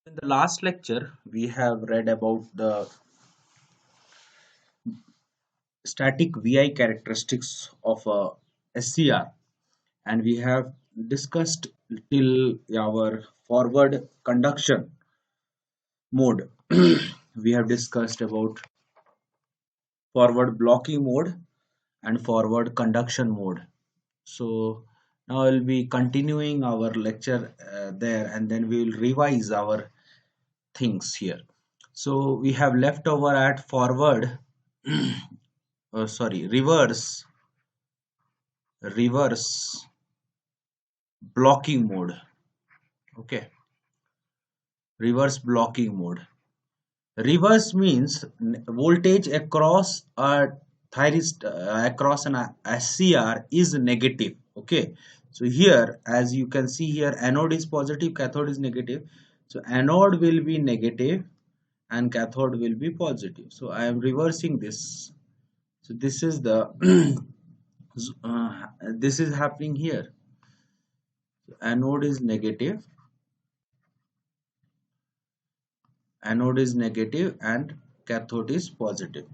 In the last lecture, we have read about the static VI characteristics of a SCR, and we have discussed till our forward conduction mode. We have discussed about forward blocking mode and forward conduction mode. So now we'll be continuing our lecture there, and then we will revise our things here. So we have left over at forward, sorry, reverse blocking mode. Okay, reverse blocking mode. Reverse means voltage across a across an SCR is negative. Okay, so here, as you can see here, anode is positive, cathode is negative. So anode will be negative and cathode will be positive. So I am reversing this. So this is the this is happening here. Anode is negative, and cathode is positive.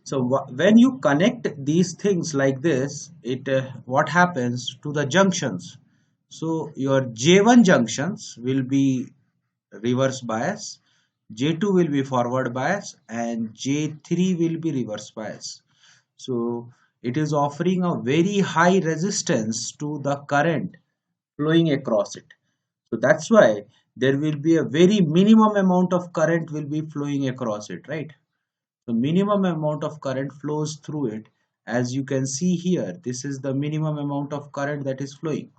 So when you connect these things like this, it what happens to the junctions? So your J1 junctions will be reverse bias, J2 will be forward bias, and J3 will be reverse bias. So it is offering a very high resistance to the current flowing across it. So that's why there will be a very minimum amount of current will be flowing across it, right? The minimum amount of current flows through it. As you can see here, this is the minimum amount of current that is flowing.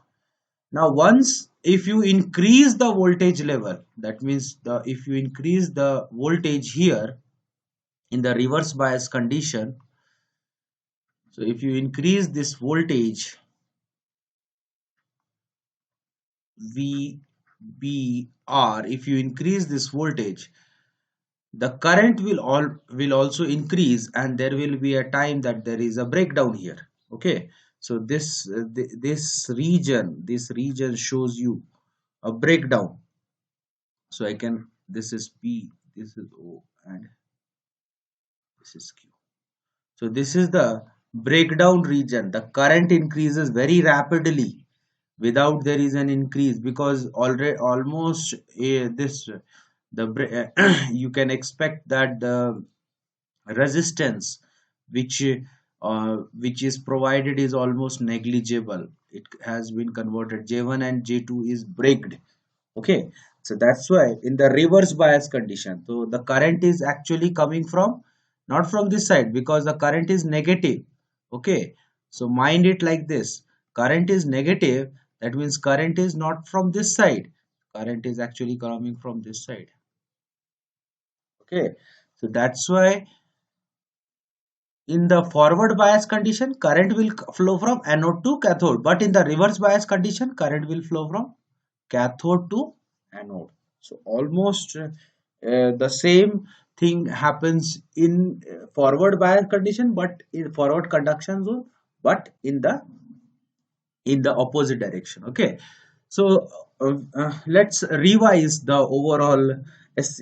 Now once if you increase the voltage level, that means if you increase the voltage here in the reverse bias condition, so if you increase this voltage VBR, if you increase this voltage, the current will also increase, and there will be a time that there is a breakdown here. Okay, so this region shows you a breakdown. So I can, this is P, this is O, and this is Q. So this is the breakdown region. The current increases very rapidly without there is an increase, because already almost this you can expect that the resistance which is provided is almost negligible. It has been converted. J1 and J2 is braked. Okay, so that's why in the reverse bias condition, so the current is actually coming from, not from this side, because the current is negative. Okay, so mind it like this: current is negative, that means current is not from this side, current is actually coming from this side. Okay, so that's why in the forward bias condition, current will flow from anode to cathode, but in the reverse bias condition, current will flow from cathode to anode. So almost the same thing happens in forward bias condition, but in forward conduction zone, but in the opposite direction. Okay, so let's revise the overall S,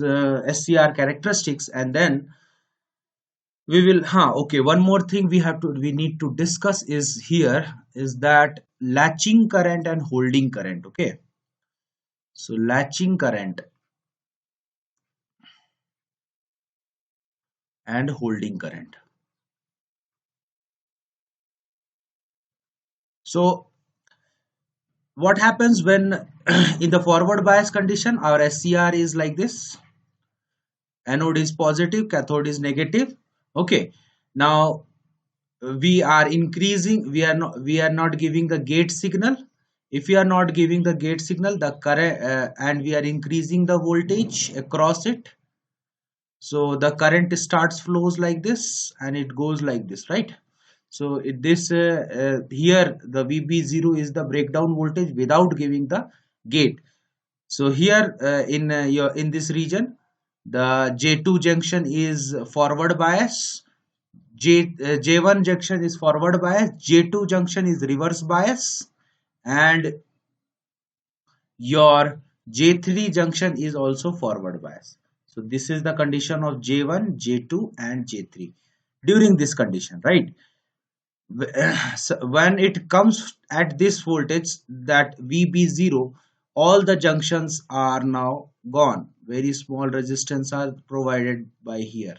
uh, SCR characteristics, and then we will okay, one more thing we need to discuss is here is that latching current and holding current. Okay, so latching current and holding current. So what happens when in the forward bias condition our SCR is like this: anode is positive, cathode is negative. Okay, now we are increasing, we are not giving the gate signal. If we are not giving the gate signal, the current and we are increasing the voltage across it, so the current starts flows like this and it goes like this, right? So here the VB0 is the breakdown voltage without giving the gate. So here in this region, the J2 junction is forward bias, J1 junction is forward bias, J2 junction is reverse bias, and your J3 junction is also forward bias. So this is the condition of J1, J2 and J3 during this condition, right? So when it comes at this voltage, that VB0, all the junctions are now gone. Very small resistance are provided by here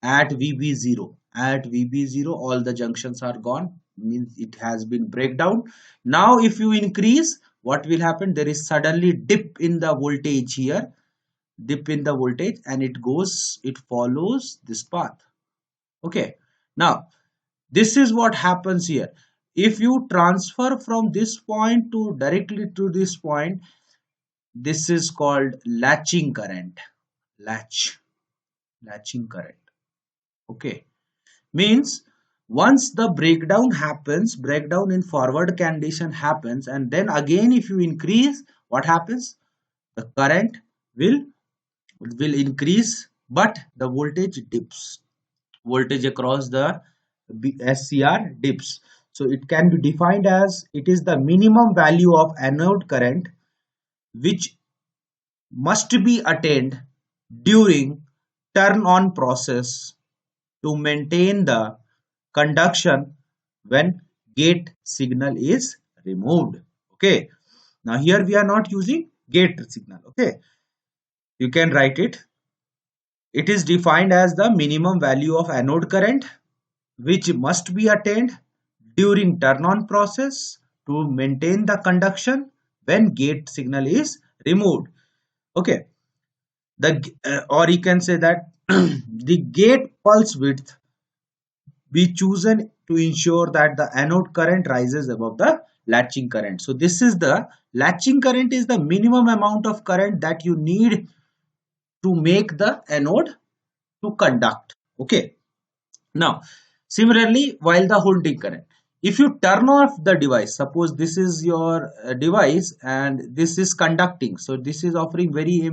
at VB0. At VB0 all the junctions are gone, means it has been breakdown. Now if you increase, what will happen? There is suddenly dip in the voltage here, dip in the voltage, and it follows this path. Okay, now this is what happens here. If you transfer from this point to directly to this point, this is called latching current. Latching current. Okay, means once the breakdown in forward condition happens, and then again if you increase, what happens? The current will increase, but the voltage dips. Voltage across the SCR dips. So it can be defined as, it is the minimum value of anode current which must be attained during turn on process to maintain the conduction when gate signal is removed. Okay, now here we are not using gate signal. Okay, you can write it. It is defined as the minimum value of anode current which must be attained during turn on process to maintain the conduction when gate signal is removed. Okay, or you can say that the gate pulse width be chosen to ensure that the anode current rises above the latching current. So this is the latching current, is the minimum amount of current that you need to make the anode to conduct. Okay, now similarly, while the holding current, if you turn off the device, suppose this is your device and this is conducting, so this is offering very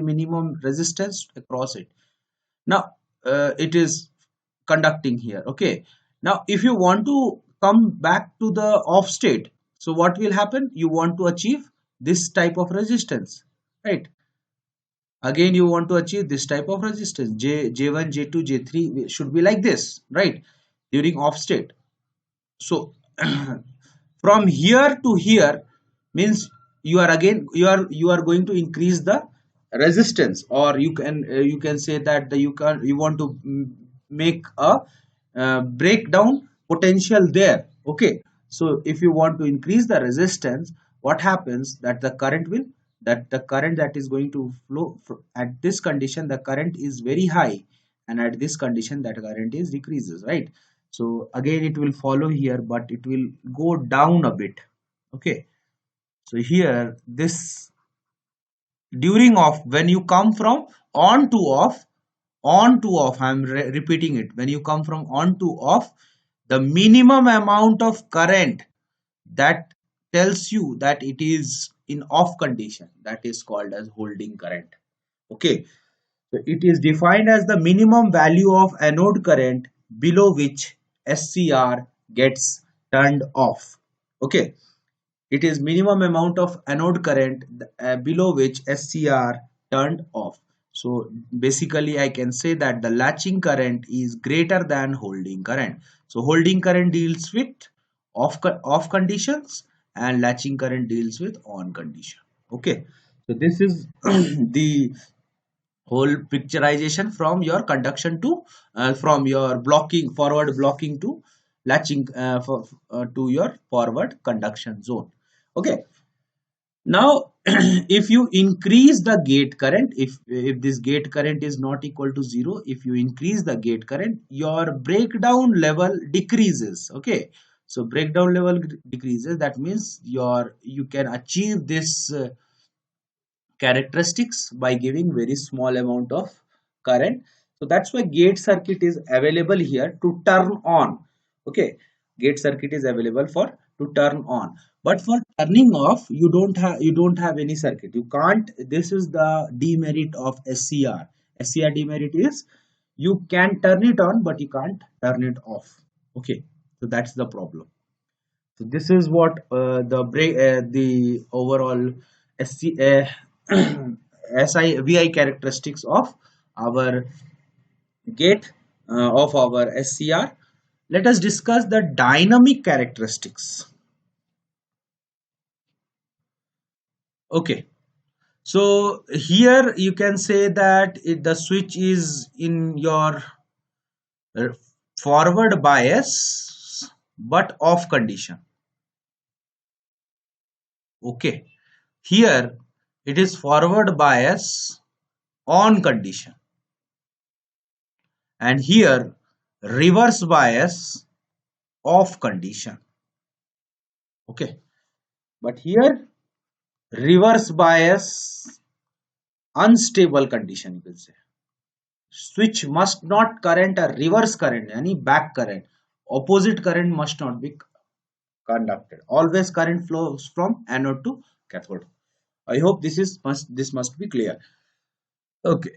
minimum resistance across it. Now it is conducting here. Okay, now if you want to come back to the off state, so what will happen? You want to achieve this type of resistance, right? Again you want to achieve this type of resistance, J1, J2, J3 should be like this, right, during off state. So from here to here means you are again you are going to increase the resistance, or you can say that you want to make a breakdown potential there. Okay, so if you want to increase the resistance, what happens? That the current that is going to flow at this condition, the current is very high, and at this condition that current is decreases, right? So again it will follow here, but it will go down a bit. Okay, so here this during off, when you come from on to off, I'm repeating it, when you come from on to off, the minimum amount of current that tells you that it is in off condition, that is called as holding current. Okay, so it is defined as the minimum value of anode current below which SCR gets turned off. Okay, it is minimum amount of anode current below which SCR turned off. So basically I can say that the latching current is greater than holding current. So holding current deals with off conditions and latching current deals with on condition. Okay, so this is the whole picturization from your conduction to from your blocking, forward blocking to latching to your forward conduction zone. Okay, now if you increase the gate current, if this gate current is not equal to 0, if you increase the gate current, your breakdown level decreases. Okay, so breakdown level decreases, that means you can achieve this characteristics by giving very small amount of current. So that's why gate circuit is available here to turn on. Okay, gate circuit is available for to turn on, but for turning off you don't have any circuit, you can't. This is the demerit of SCR demerit is you can turn it on but you can't turn it off. Okay, so that's the problem. So this is what the overall SC, SI characteristics of our gate, of our SCR. Let us discuss the dynamic characteristics. Okay, so here you can say that the switch is in your uh, forward bias but off condition. Okay, here it is forward bias on condition, and here reverse bias off condition. Okay, but here reverse bias unstable condition, you can say. Switch must not current a reverse current, any back current. Opposite current must not be conducted. Always current flows from anode to cathode. I hope this must be clear. Okay.